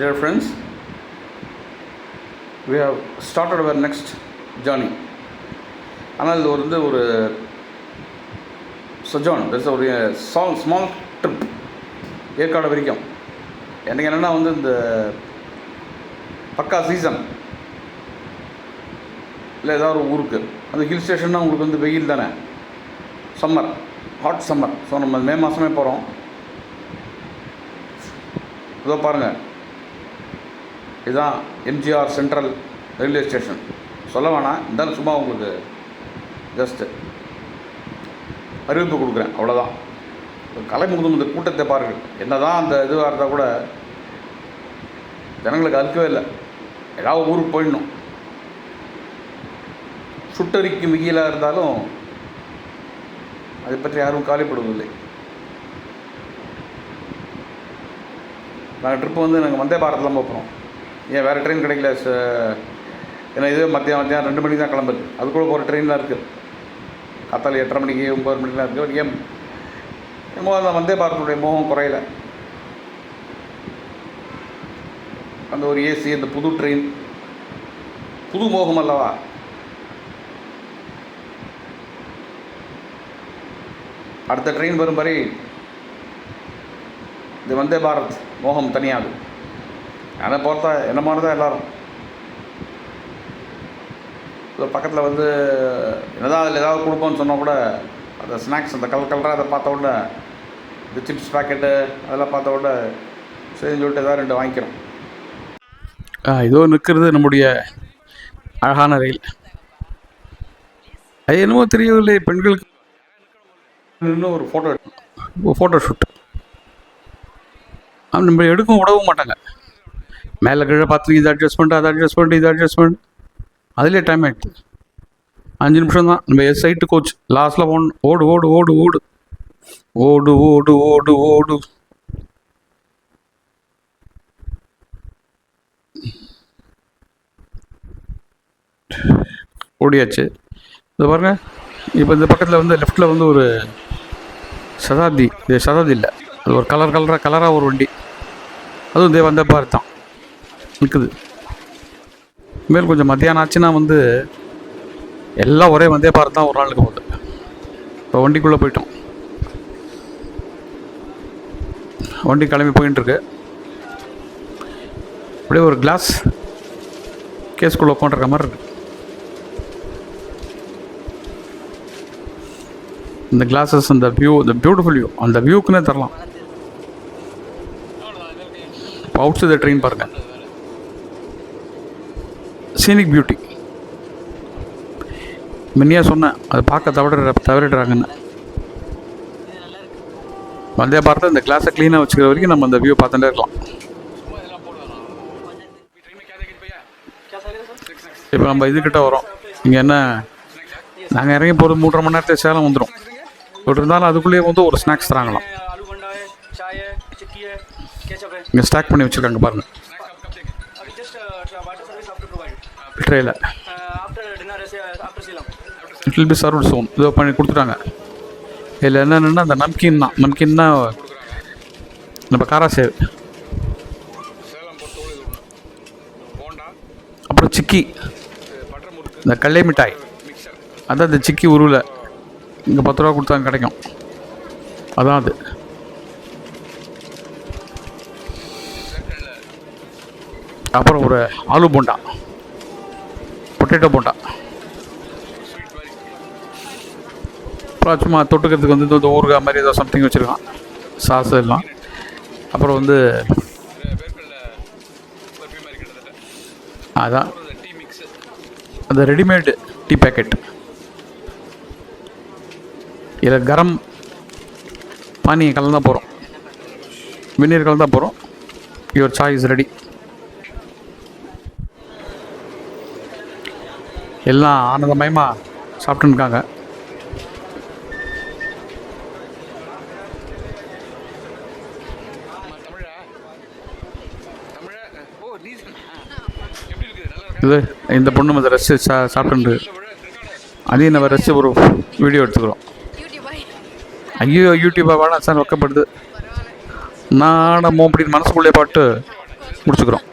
Dear friends, we have started our next journey. ஆனால் இது வந்து ஒரு sojourn, this is ஒரு small trip ஏற்காடு வரைக்கும். எனக்கு என்னென்னா வந்து இந்த பக்கா சீசன் இல்லை ஏதாவது ஒரு ஊருக்கு அந்த ஹில் ஸ்டேஷன்னா உங்களுக்கு வந்து வெயில் தானே, சம்மர், ஹாட் சம்மர். ஸோ நம்ம மே மாதமே போகிறோம். இதோ பாருங்கள், இதுதான் எம்ஜிஆர் சென்ட்ரல் ரயில்வே ஸ்டேஷன். சொல்ல வேணாம், இருந்தாலும் சும்மா உங்களுக்கு ஜஸ்ட்டு அறிவிப்பு கொடுக்குறேன், அவ்வளோதான். கலைமுகதும் இந்த கூட்டத்தை பாருங்கள். என்ன தான் அந்த இதுவாக இருந்தால் கூட ஜனங்களுக்கு அழுக்கவே இல்லை. ஏதாவது ஊருக்கு போயிடணும். சுட்டறிக்கு மிகிலாக இருந்தாலும் அதை பற்றி யாரும் கவலைப்படுவதில்லை. நாங்கள் ட்ரிப்பு வந்து நாங்கள் வந்தே பாரத்தில் போகிறோம். ஏன் வேறு ட்ரெயின் கிடைக்கல? ஏன்னா இதுவே மத்தியானம் 2 மணிக்கு தான் கிளம்புது. அதுக்குள்ளே போகிற ட்ரெயின்லாம் இருக்குது. காத்தால் 8:30 மணிக்கு 9 மணிக்கெலாம் இருக்குது. ஏன் அந்த வந்தே பாரத்துடைய மோகம் குறையல. அந்த ஒரு ஏசி, அந்த புது ட்ரெயின், புது மோகம் அல்லவா? அடுத்த ட்ரெயின் வரும் வரை இது வந்தே பாரத் மோகம் தனியாது. அதை பார்த்தா என்ன மாதிரி தான் எல்லோரும். பக்கத்தில் வந்து என்னதான் அதில் ஏதாவது கொடுப்போன்னு சொன்னால் கூட அந்த ஸ்நாக்ஸ், அந்த கலராக அதை பார்த்த உடனே இந்த சிப்ஸ் பேக்கெட்டு அதெல்லாம் பார்த்த உடனே சரின்னு சொல்லிட்டு ஏதாவது 2 வாங்கிக்கிறோம். இதோ நிற்கிறது நம்முடைய அழகான ரயில். அது என்னமோ தெரியவில்லை, பெண்களுக்கு இன்னும் ஒரு ஃபோட்டோ ஷூட் நம்ம எடுக்கவும் விடவும் மாட்டாங்க. மேலே கீழே பார்த்து இது அட்ஜஸ்ட்மெண்ட், அது அட்ஜஸ்ட்மெண்ட், இது அட்ஜஸ்ட்மெண்ட், அதிலே டைம் ஆகிடுது. 5 நிமிஷம் தான். நம்ம சைட்டு கோச் லாஸ்ட்டில் போகணும். ஓடு ஓடு ஓடு ஓடு ஓடு ஓடு ஓடு ஓடு. ஓடியாச்சு. இது பாருங்கள், இப்போ இந்த பக்கத்தில் வந்து லெஃப்ட்டில் வந்து ஒரு சதாப்தி, இது சதாப்தி இல்லை, அது ஒரு கலராக ஒரு வண்டி, அதுவும் இதே வந்த பாரத் தான் நிற்குது. இனிமேல் கொஞ்சம் மத்தியானம் ஆச்சுன்னா வந்து எல்லாம் ஒரே வந்தே பாரத் தான் ஒரு நாளுக்கு போகுது. இப்போ வண்டிக்குள்ளே போயிட்டோம். வண்டி கிளம்பி போயின்ட்டுருக்கு. அப்படியே ஒரு கிளாஸ் கேஸ்குள்ளே உட்காந்துருக்க மாதிரி இருக்குது. இந்த கிளாஸஸ், அந்த வியூ, இந்த பியூட்டிஃபுல் வியூ, அந்த வியூக்குன்னே தரலாம். அவுட் சைட் ட்ரெயின் பாருங்கள், சீனிக் பியூட்டி. முன்னையாக சொன்னேன், அதை பார்க்க தவறிடுறாங்கன்னு. வந்தே பாரத்தில் இந்த கிளாஸை க்ளீனாக வச்சுக்கிற வரைக்கும் நம்ம அந்த வியூ பார்த்துட்டே இருக்கலாம். இப்போ நம்ம இதுக்கிட்ட வரோம். இங்கே என்ன, நாங்கள் இறங்கி போகிறது 3.5 மணி நேரத்துக்கு சேலம் வந்துடும். இருந்தாலும் அதுக்குள்ளேயே வந்து ஒரு ஸ்நாக்ஸ் தராங்களாம். இங்கே ஸ்டாக் பண்ணி வச்சுருக்காங்க பாருங்கள் ட்ரேயில். இட் வில் பி சர்வ்டு சூன். இதோ பண்ணி கொடுத்துட்டாங்க. இதில் என்னென்னா அந்த நம்கின்னா நம்ம காராசேவ், அப்புறம் சிக்கி, இந்த கடலை மிட்டாய், அதான் இந்த சிக்கி உருவில் இங்கே 10 ரூபா கொடுத்தாங்க கிடைக்கும், அதான் அது. அப்புறம் ஒரு ஆலு போண்டா, பொட்டேட்டோ போண்டா, அப்புறம் சும்மா தொட்டுக்கிறதுக்கு வந்து இந்த ஊறுகாய் மாதிரி ஏதோ சம்திங் வச்சுருக்கான், சாஸ் எல்லாம். அப்புறம் வந்து அதான் அந்த ரெடிமேடு டீ பேக்கெட். இதில் கரம் பானியை கலந்து தான் போகிறோம், வெந்நீர் கலந்து தான் போகிறோம். Your Sai is ready. எல்லாம் ஆனந்தமயமாக சாப்பிட்டுருக்காங்க. இது இந்த பொண்ணு வந்து ரசித்து சாப்பிட்டு அதையும் நம்ம ரசித்து ஒரு வீடியோ எடுத்துக்கிறோம். ஐயோ யூடியூப்பாக வேணாம் சார், வைக்கப்படுது. நாடமோ அப்படின்னு மனசுக்குள்ளே பாட்டு முடிச்சுக்கிறோம்.